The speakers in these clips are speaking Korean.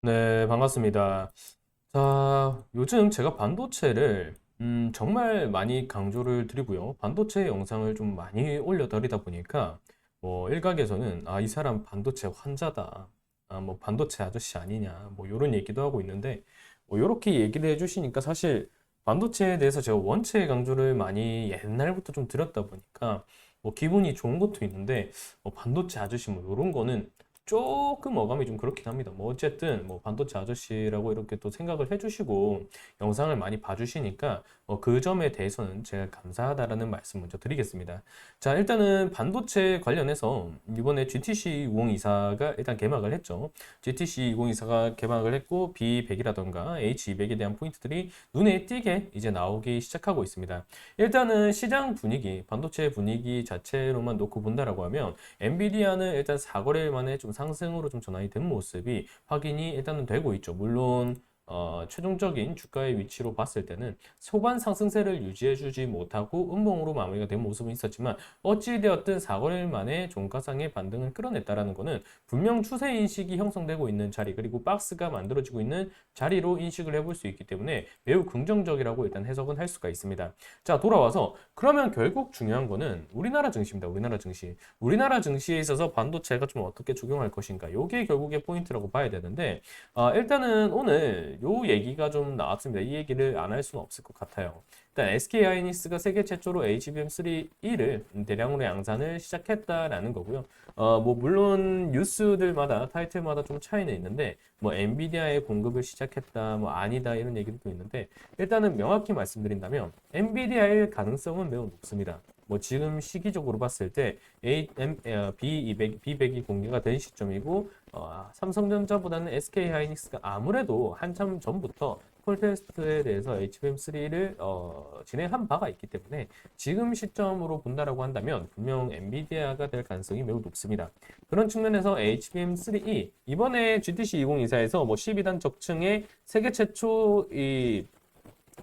네, 반갑습니다. 자, 요즘 제가 반도체를 정말 많이 강조를 드리고요. 반도체 영상을 좀 많이 올려드리다 보니까 일각에서는 이 사람 반도체 환자다. 뭐 반도체 아저씨 아니냐. 뭐 이런 얘기도 하고 있는데 이렇게 얘기를 해주시니까 사실 반도체에 대해서 제가 원체 강조를 많이 옛날부터 좀 드렸다 보니까 뭐 기분이 좋은 것도 있는데 반도체 아저씨 뭐 이런 거는 조금 어감이 좀 그렇긴 합니다. 뭐 어쨌든 뭐 반도체 아저씨라고 이렇게 또 생각을 해주시고 영상을 많이 봐주시니까 그 점에 대해서는 제가 감사하다라는 말씀 먼저 드리겠습니다. 자, 일단은 반도체 관련해서 이번에 GTC 2024가 일단 개막을 했죠. GTC 2024가 개막을 했고 B100이라던가 H200에 대한 포인트들이 눈에 띄게 이제 나오기 시작하고 있습니다. 일단은 시장 분위기, 반도체 분위기 자체로만 놓고 본다라고 하면 엔비디아는 일단 4거래일 만에 좀 상승으로 좀 전환이 된 모습이 확인이 일단은 되고 있죠. 물론 최종적인 주가의 위치로 봤을 때는 초반 상승세를 유지해주지 못하고 음봉으로 마무리가 된 모습은 있었지만 어찌되었든 4거래일 만에 종가상의 반등을 끌어냈다라는 것은 분명 추세 인식이 형성되고 있는 자리 그리고 박스가 만들어지고 있는 자리로 인식을 해볼 수 있기 때문에 매우 긍정적이라고 일단 해석은 할 수가 있습니다. 자, 돌아와서 그러면 결국 중요한 거는 우리나라 증시입니다. 우리나라 증시. 우리나라 증시에 있어서 반도체가 좀 어떻게 적용할 것인가. 이게 결국의 포인트라고 봐야 되는데 일단은 오늘 요 얘기가 좀 나왔습니다. 이 얘기를 안 할 수는 없을 것 같아요. 일단 SK하이닉스가 세계 최초로 HBM3E를 대량으로 양산을 시작했다라는 거고요. 뭐 물론 뉴스들마다 타이틀마다 좀 차이는 있는데 뭐 엔비디아의 공급을 시작했다, 뭐 아니다 이런 얘기도 있는데 일단은 명확히 말씀드린다면 엔비디아일 가능성은 매우 높습니다. 뭐 지금 시기적으로 봤을 때 B200이 공개가 된 시점이고 삼성전자보다는 SK하이닉스가 아무래도 한참 전부터 폴테스트에 대해서 HBM3를 진행한 바가 있기 때문에 지금 시점으로 본다라고 한다면 분명 엔비디아가 될 가능성이 매우 높습니다. 그런 측면에서 HBM3E 이번에 GTC 2024에서 뭐 12단 적층의 세계 최초 이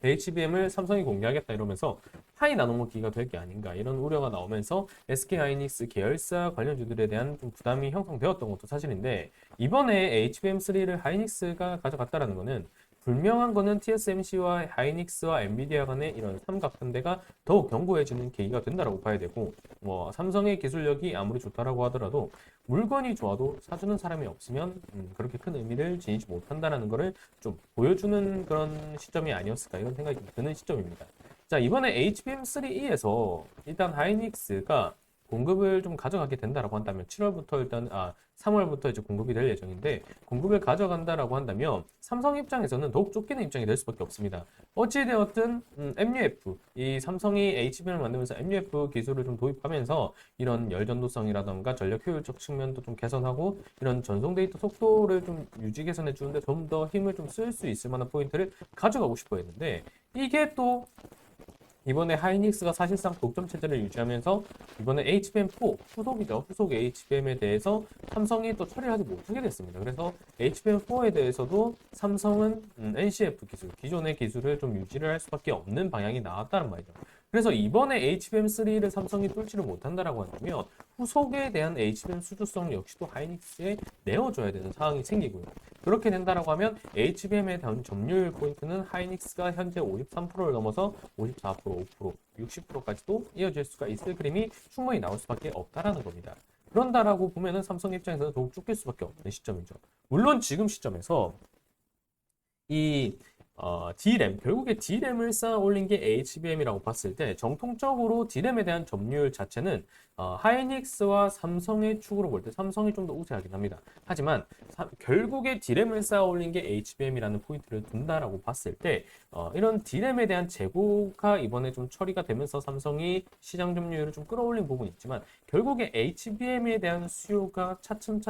HBM을 삼성이 공개하겠다 이러면서 하이 나노모기가 될 게 아닌가 이런 우려가 나오면서 SK하이닉스 계열사 관련주들에 대한 좀 부담이 형성되었던 것도 사실인데 이번에 HBM3를 하이닉스가 가져갔다라는 것은 분명한 거는 TSMC와 하이닉스와 엔비디아 간의 이런 삼각관계가 더욱 견고해지는 계기가 된다라고 봐야 되고 뭐 삼성의 기술력이 아무리 좋다라고 하더라도 물건이 좋아도 사주는 사람이 없으면 그렇게 큰 의미를 지니지 못한다라는 것을 좀 보여주는 그런 시점이 아니었을까 이런 생각이 드는 시점입니다. 자, 이번에 HBM3E에서 일단 하이닉스가 공급을 좀 가져가게 된다라고 한다면 7월부터 일단 3월부터 이제 공급이 될 예정인데 공급을 가져간다라고 한다면 삼성 입장에서는 더욱 쫓기는 입장이 될 수밖에 없습니다. 어찌되었든 MUF 이 삼성이 HBM을 만들면서 MUF 기술을 좀 도입하면서 이런 열전도성이라던가 전력 효율적 측면도 좀 개선하고 이런 전송 데이터 속도를 좀 유지 개선해 주는데 좀 더 힘을 좀 쓸 수 있을 만한 포인트를 가져가고 싶어 했는데 이게 또 이번에 하이닉스가 사실상 독점 체제를 유지하면서 이번에 HBM4 후속이죠. 후속 HBM에 대해서 삼성이 또 처리를 하지 못하게 됐습니다. 그래서 HBM4에 대해서도 삼성은 NCF 기술, 기존의 기술을 좀 유지를 할 수밖에 없는 방향이 나왔다는 말이죠. 그래서 이번에 HBM3를 삼성이 뚫지를 못한다라고 한다면 후속에 대한 HBM 수주성 역시도 하이닉스에 내어줘야 되는 상황이 생기고요. 그렇게 된다라고 하면 HBM에 대한 점유율 포인트는 하이닉스가 현재 53%를 넘어서 54%, 5%, 60%까지도 이어질 수가 있을 그림이 충분히 나올 수밖에 없다라는 겁니다. 그런다라고 보면은 삼성 입장에서는 더욱 쫓길 수밖에 없는 시점이죠. 물론 지금 시점에서 이 D램, 결국에 D램을 쌓아 올린 게 HBM이라고 봤을 때 정통적으로 D램에 대한 점유율 자체는 하이닉스와 삼성의 축으로 볼 때 삼성이 좀 더 우세하긴 합니다. 하지만 결국에 D램을 쌓아 올린 게 HBM이라는 포인트를 둔다라고 봤을 때 이런 D램에 대한 재고가 이번에 좀 처리가 되면서 삼성이 시장 점유율을 좀 끌어올린 부분이 있지만 결국에 HBM에 대한 수요가 차츰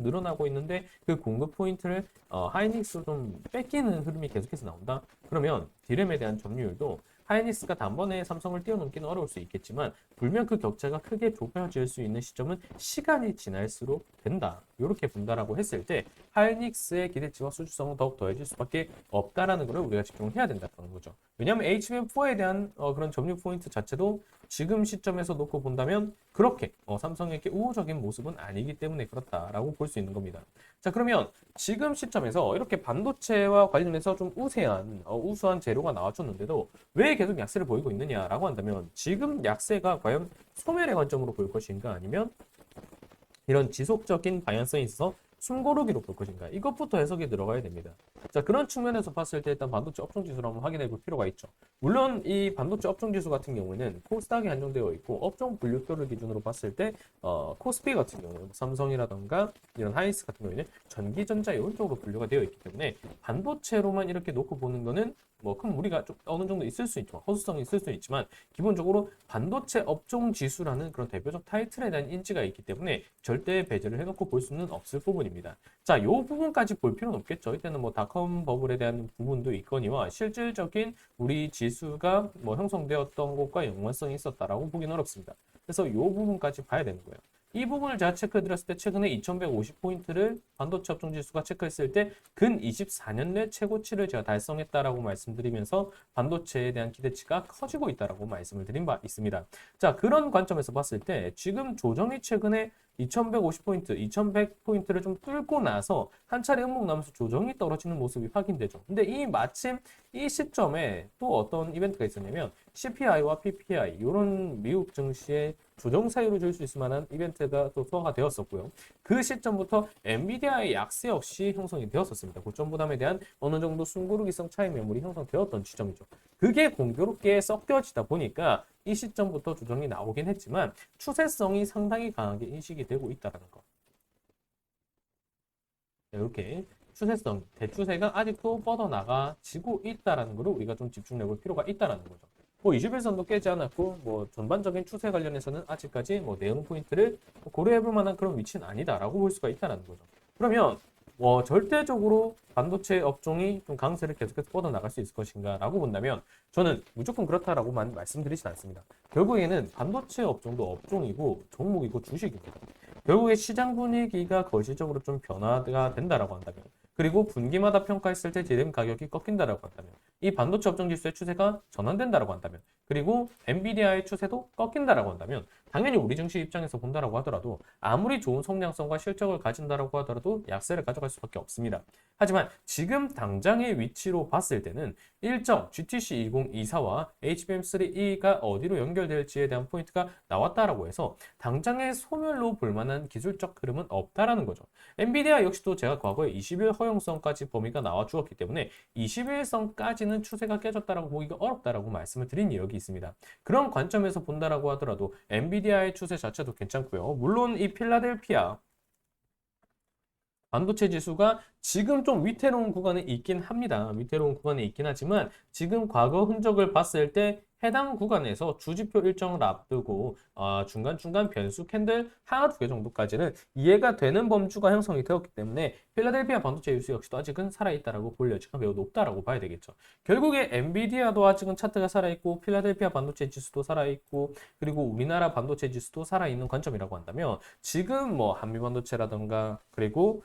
늘어나고 있는데 그 공급 포인트를 하이닉스로 좀 뺏기는 흐름이 계속해서 나온다. 그러면 D램에 대한 점유율도 하이닉스가 단번에 삼성을 뛰어넘기는 어려울 수 있겠지만 불면 그 격차가 크게 좁혀질 수 있는 시점은 시간이 지날수록 된다. 이렇게 본다라고 했을 때 하이닉스의 기대치와 수주성은 더욱 더해질 수밖에 없다라는 것을 우리가 집중을 해야 된다는 거죠. 왜냐하면 HBM4에 대한 그런 점유 포인트 자체도 지금 시점에서 놓고 본다면 그렇게 삼성에게 우호적인 모습은 아니기 때문에 그렇다라고 볼 수 있는 겁니다. 자, 그러면 지금 시점에서 이렇게 반도체와 관련해서 좀 우수한 재료가 나와줬는데도 왜 계속 약세를 보이고 있느냐라고 한다면 지금 약세가 과연 소멸의 관점으로 볼 것인가 아니면 이런 지속적인 방향성이 있어서 숨고르기로 볼 것인가 이것부터 해석이 들어가야 됩니다. 자, 그런 측면에서 봤을 때 일단 반도체 업종 지수를 한번 확인해 볼 필요가 있죠. 물론 이 반도체 업종 지수 같은 경우에는 코스닥에 한정되어 있고 업종 분류표를 기준으로 봤을 때 코스피 같은 경우는 삼성이라던가 이런 하이닉스 같은 경우에는 전기전자 이런 쪽으로 분류가 되어 있기 때문에 반도체로만 이렇게 놓고 보는 거는 뭐 큰 무리가 좀 어느 정도 있을 수 있지만 허수성이 있을 수 있지만 기본적으로 반도체 업종 지수라는 그런 대표적 타이틀에 대한 인지가 있기 때문에 절대 배제를 해놓고 볼 수는 없을 부분입니다. 자, 요 부분까지 볼 필요는 없겠죠. 이때는 뭐 닷컴 버블에 대한 부분도 있거니와 실질적인 우리 지수가 뭐 형성되었던 것과 연관성이 있었다라고 보기는 어렵습니다. 그래서 요 부분까지 봐야 되는 거예요. 이 부분을 제가 체크해드렸을 때 최근에 2150포인트를 반도체 업종 지수가 체크했을 때 근 24년 내 최고치를 제가 달성했다라고 말씀드리면서 반도체에 대한 기대치가 커지고 있다라고 말씀을 드린 바 있습니다. 자, 그런 관점에서 봤을 때 지금 조정이 최근에 2150포인트, 2100포인트를 좀 뚫고 나서 한 차례 음목 나면서 조정이 떨어지는 모습이 확인되죠. 근데 마침 이 시점에 또 어떤 이벤트가 있었냐면 CPI와 PPI 이런 미국 증시의 조정 사유를 줄 수 있을 만한 이벤트가 또 소화가 되었었고요. 그 시점부터 엔비디아의 약세 역시 형성이 되었었습니다. 고점 부담에 대한 어느 정도 숨고르기성 차익 매물이 형성되었던 지점이죠. 그게 공교롭게 섞여지다 보니까 이 시점부터 조정이 나오긴 했지만 추세성이 상당히 강하게 인식이 되고 있다는 거. 이렇게 추세성, 대추세가 아직도 뻗어나가지고 있다는 거를 우리가 좀 집중해 볼 필요가 있다는 거죠. 뭐 21선도 깨지 않았고 뭐 전반적인 추세 관련해서는 아직까지 뭐 내용 포인트를 고려해 볼 만한 그런 위치는 아니다라고 볼 수가 있다는 거죠. 그러면 절대적으로 반도체 업종이 좀 강세를 계속해서 뻗어나갈 수 있을 것인가 라고 본다면 저는 무조건 그렇다라고만 말씀드리진 않습니다. 결국에는 반도체 업종도 업종이고 종목이고 주식입니다. 결국에 시장 분위기가 거시적으로 좀 변화가 된다라고 한다면 그리고 분기마다 평가했을 때 제품 가격이 꺾인다라고 한다면 이 반도체 업종 지수의 추세가 전환된다라고 한다면 그리고 엔비디아의 추세도 꺾인다라고 한다면 당연히 우리 증시 입장에서 본다라고 하더라도 아무리 좋은 성장성과 실적을 가진다라고 하더라도 약세를 가져갈 수밖에 없습니다. 하지만 지금 당장의 위치로 봤을 때는 일정 GTC 2024와 HBM3E가 어디로 연결될지에 대한 포인트가 나왔다라고 해서 당장의 소멸로 볼만한 기술적 흐름은 없다라는 거죠. 엔비디아 역시도 제가 과거에 20일 허용성까지 범위가 나와 주었기 때문에 21선까지는 추세가 깨졌다라고 보기가 어렵다라고 말씀을 드린 이력이 있습니다. 그런 관점에서 본다라고 하더라도 엔비디아의 추세 자체도 괜찮고요. 물론 이 필라델피아 반도체 지수가 지금 좀 위태로운 구간에 있긴 합니다. 위태로운 구간에 있긴 하지만 지금 과거 흔적을 봤을 때 해당 구간에서 주지표 일정을 앞두고 중간중간 변수 캔들 하나 두 개 정도까지는 이해가 되는 범주가 형성이 되었기 때문에 필라델피아 반도체 지수 역시도 아직은 살아있다라고 볼 여지가 매우 높다라고 봐야 되겠죠. 결국에 엔비디아도 아직은 차트가 살아있고 필라델피아 반도체 지수도 살아있고 그리고 우리나라 반도체 지수도 살아있는 관점이라고 한다면 지금 뭐 한미 반도체라던가 그리고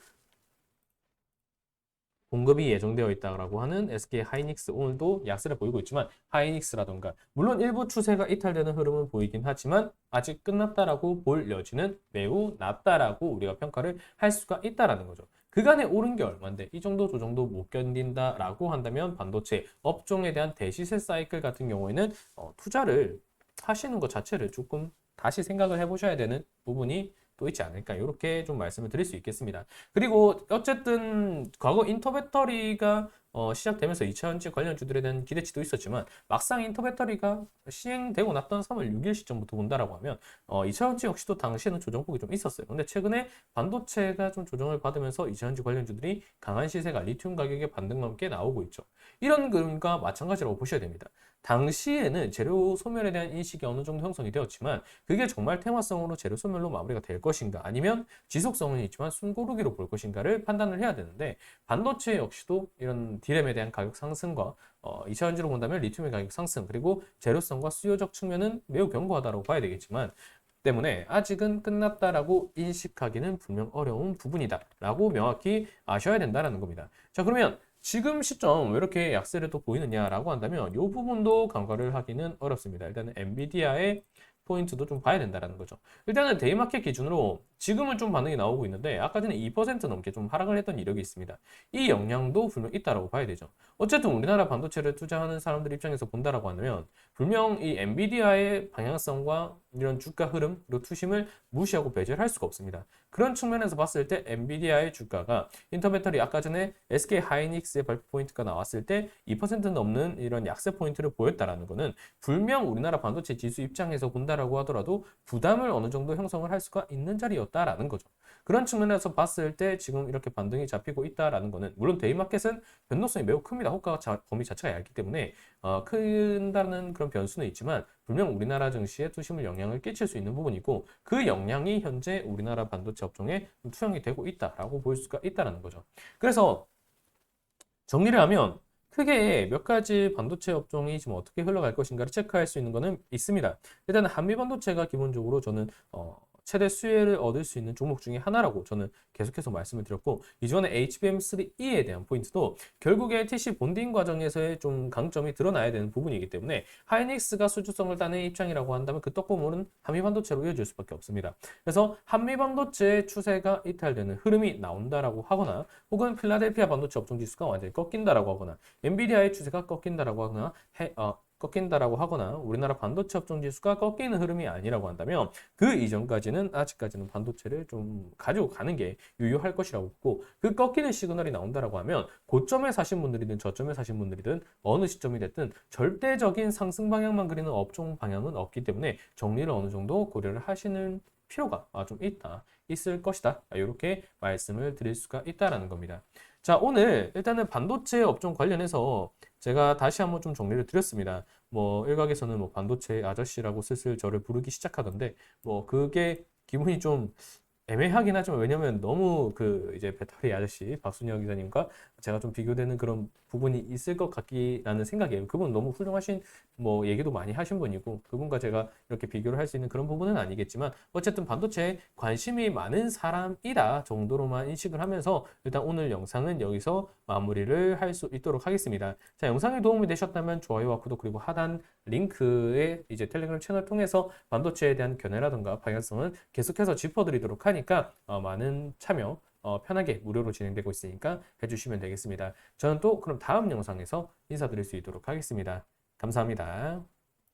공급이 예정되어 있다고 하는 SK 하이닉스 오늘도 약세를 보이고 있지만 하이닉스라던가 물론 일부 추세가 이탈되는 흐름은 보이긴 하지만 아직 끝났다라고 볼 여지는 매우 낮다라고 우리가 평가를 할 수가 있다라는 거죠. 그간에 오른 게 얼마인데 이 정도 조정도 못 견딘다라고 한다면 반도체 업종에 대한 대시세 사이클 같은 경우에는 투자를 하시는 것 자체를 조금 다시 생각을 해보셔야 되는 부분이 또 있지 않을까 이렇게 좀 말씀을 드릴 수 있겠습니다. 그리고 어쨌든 과거 인터배터리가 시작되면서 2차전지 관련주들에 대한 기대치도 있었지만 막상 인터배터리가 시행되고 났던 3월 6일 시점부터 본다라고 하면 2차전지 역시도 당시에는 조정폭이 좀 있었어요. 근데 최근에 반도체가 좀 조정을 받으면서 2차전지 관련주들이 강한 시세가 리튬 가격의 반등과 함께 나오고 있죠. 이런 그림과 마찬가지라고 보셔야 됩니다. 당시에는 재료 소멸에 대한 인식이 어느 정도 형성이 되었지만 그게 정말 테마성으로 재료 소멸로 마무리가 될 것인가 아니면 지속성은 있지만 숨고르기로 볼 것인가를 판단을 해야 되는데 반도체 역시도 이런 디램에 대한 가격 상승과 2차전지로 본다면 리튬의 가격 상승 그리고 재료성과 수요적 측면은 매우 견고하다고 봐야 되겠지만 때문에 아직은 끝났다라고 인식하기는 분명 어려운 부분이다 라고 명확히 아셔야 된다는 겁니다. 자, 그러면 지금 시점 왜 이렇게 약세를 또 보이느냐라고 한다면 이 부분도 간과를 하기는 어렵습니다. 일단은 엔비디아의 포인트도 좀 봐야 된다라는 거죠. 일단은 데이마켓 기준으로 지금은 좀 반응이 나오고 있는데 아까 전에 2% 넘게 좀 하락을 했던 이력이 있습니다. 이 영향도 분명 있다라고 봐야 되죠. 어쨌든 우리나라 반도체를 투자하는 사람들 입장에서 본다라고 하면 분명 이 엔비디아의 방향성과 이런 주가 흐름 그리고 투심을 무시하고 배제할 수가 없습니다. 그런 측면에서 봤을 때 엔비디아의 주가가 인터배터리 아까 전에 SK 하이닉스의 발표 포인트가 나왔을 때 2% 넘는 이런 약세 포인트를 보였다라는 거는 분명 우리나라 반도체 지수 입장에서 본다라고 하더라도 부담을 어느 정도 형성을 할 수가 있는 자리였다라는 거죠. 그런 측면에서 봤을 때 지금 이렇게 반등이 잡히고 있다라는 거는 물론 데이마켓은 변동성이 매우 큽니다. 호가 범위 자체가 얇기 때문에 큰다는 그런 변수는 있지만 분명 우리나라 증시에 투심을 영향을 끼칠 수 있는 부분이고 그 영향이 현재 우리나라 반도체 업종에 투영이 되고 있다라고 볼 수가 있다는 거죠. 그래서 정리를 하면 크게 몇 가지 반도체 업종이 지금 어떻게 흘러갈 것인가를 체크할 수 있는 것은 있습니다. 일단 한미 반도체가 기본적으로 저는 최대 수혜를 얻을 수 있는 종목 중에 하나라고 저는 계속해서 말씀을 드렸고 이전에 HBM3E에 대한 포인트도 결국에 TC 본딩 과정에서의 좀 강점이 드러나야 되는 부분이기 때문에 하이닉스가 수주성을 따는 입장이라고 한다면 그 떡고물은 한미 반도체로 이어질 수밖에 없습니다. 그래서 한미 반도체의 추세가 이탈되는 흐름이 나온다라고 하거나 혹은 필라델피아 반도체 업종 지수가 완전히 꺾인다라고 하거나 엔비디아의 추세가 꺾인다라고 하거나 꺾인다라고 하거나 우리나라 반도체 업종 지수가 꺾이는 흐름이 아니라고 한다면 그 이전까지는 아직까지는 반도체를 좀 가지고 가는 게 유효할 것이라고 보고 그 꺾이는 시그널이 나온다라고 하면 고점에 사신 분들이든 저점에 사신 분들이든 어느 시점이 됐든 절대적인 상승 방향만 그리는 업종 방향은 없기 때문에 정리를 어느 정도 고려를 하시는 필요가 좀 있을 것이다. 이렇게 말씀을 드릴 수가 있다라는 겁니다. 자, 오늘 일단은 반도체 업종 관련해서 제가 다시 한번 좀 정리를 드렸습니다. 뭐 일각에서는 뭐 반도체 아저씨라고 슬슬 저를 부르기 시작하던데 뭐 그게 기분이 좀 애매하긴 하지만 왜냐면 너무 그 이제 배터리 아저씨 박순영 기자님과 제가 좀 비교되는 그런 부분이 있을 것 같기라는 생각이에요. 그분 너무 훌륭하신 뭐 얘기도 많이 하신 분이고 그분과 제가 이렇게 비교를 할 수 있는 그런 부분은 아니겠지만 어쨌든 반도체에 관심이 많은 사람이다 정도로만 인식을 하면서 일단 오늘 영상은 여기서 마무리를 할 수 있도록 하겠습니다. 자, 영상이 도움이 되셨다면 좋아요와 구독 그리고 하단 링크에 이제 텔레그램 채널 통해서 반도체에 대한 견해라든가 방향성을 계속해서 짚어드리도록 하니까 많은 참여 편하게 무료로 진행되고 있으니까 해주시면 되겠습니다. 저는 또 그럼 다음 영상에서 인사드릴 수 있도록 하겠습니다. 감사합니다.